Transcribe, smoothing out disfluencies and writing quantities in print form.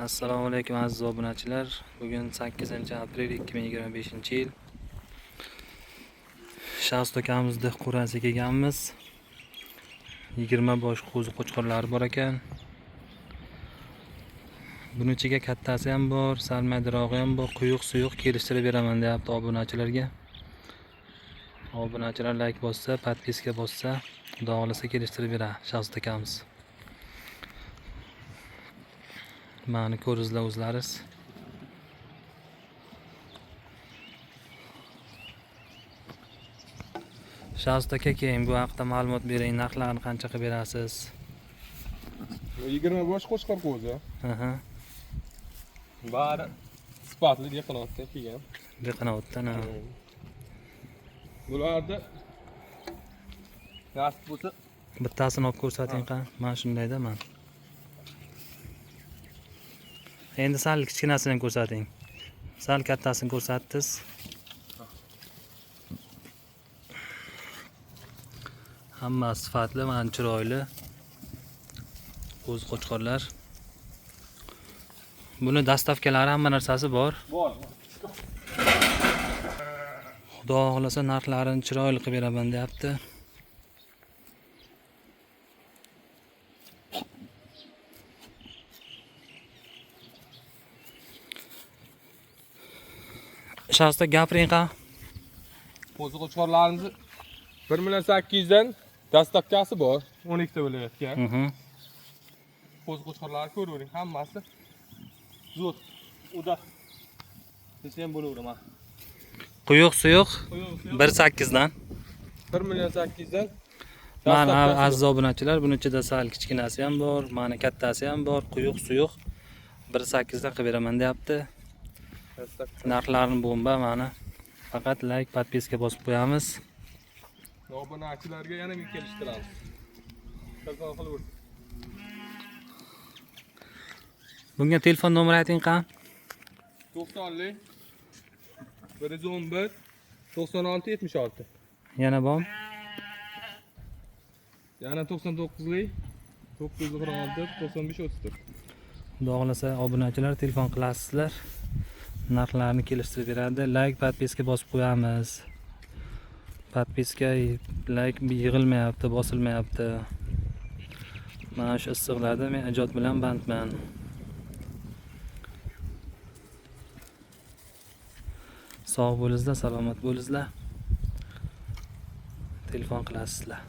Assalomu alaykum aziz obunachilar. Bugun 8-aprel 2025-yil. Shaxs do'kamizda qur'asiga kelganmiz. 20 bosh qo'zi qo'chqorlari bor ekan. Buning ichiga kattasi ham bor, sal maydarog'i ham bor. Quyuq suyuq kelishtirib beraman deyapti obunachilarga. Obunachilar like bossa, podpiska bossa, xudo xolasa kelishtirib beradi shaxs do'kamiz. Mani ko'ringizlar o'zlaringiz. Shaxs aka keyin bu haqda ma'lumot bering, narxlarni qancha qilib berasiz? 20 bosh qo'chqor qo'zi. Bari sifatli Dehqonoboddan kelgan. Dehqonoboddan. Bularda nasib bo'lsa Bittasini olib ko'rsating qani. Men shundayda men. Endi sal kichkinasini ko'rsating. Sal kattasini ko'rsatdingiz. Hamma sifatli, mana chiroyli qo'zi qo'chqorlar. Buni dastavkalari hamma narsasi bor. bor. Xudo xolasa narxlarini chiroyli qilib beraman deyapti. Shaxsda gapiring qani. Qo'zi qo'chqorlarimiz 1.800 dan dastavkasi bor. 12 ta bo'layotgan. Qo'zi qo'chqorlarni ko'ravering, hammasi zo'r. Uda desam bo'laverman. Quyuq suyuq 1.8 dan. 1.800 dan. Mana aziz obunachilar, buning ichida sal kichkinasi ham bor, mana kattasi ham bor, quyuq suyuq 1.8 dan qilib beraman deyapti. Narxlarini bomba mana. Faqat like, podpiska bosib qo'yamiz. Obunachilarga yana kelishtiramiz. Telefon qilaver. Bunga telefon nomeri ayting qani? 90lik 111 96 76. Yana bormi? Yana 99lik 946 95 34. Xudo xolasa obunachilar telefon qilasizlar. Narxlarni kelishtirib beradi. Like, podpiska bosib qo'yamiz. Podpiska, like yig'ilmayapti, bosilmayapti. Mana shu issiqlarda men ijod bilan bandman. Sog' bo'lingizlar, salomat bo'lingizlar. Telefon qilasizlar.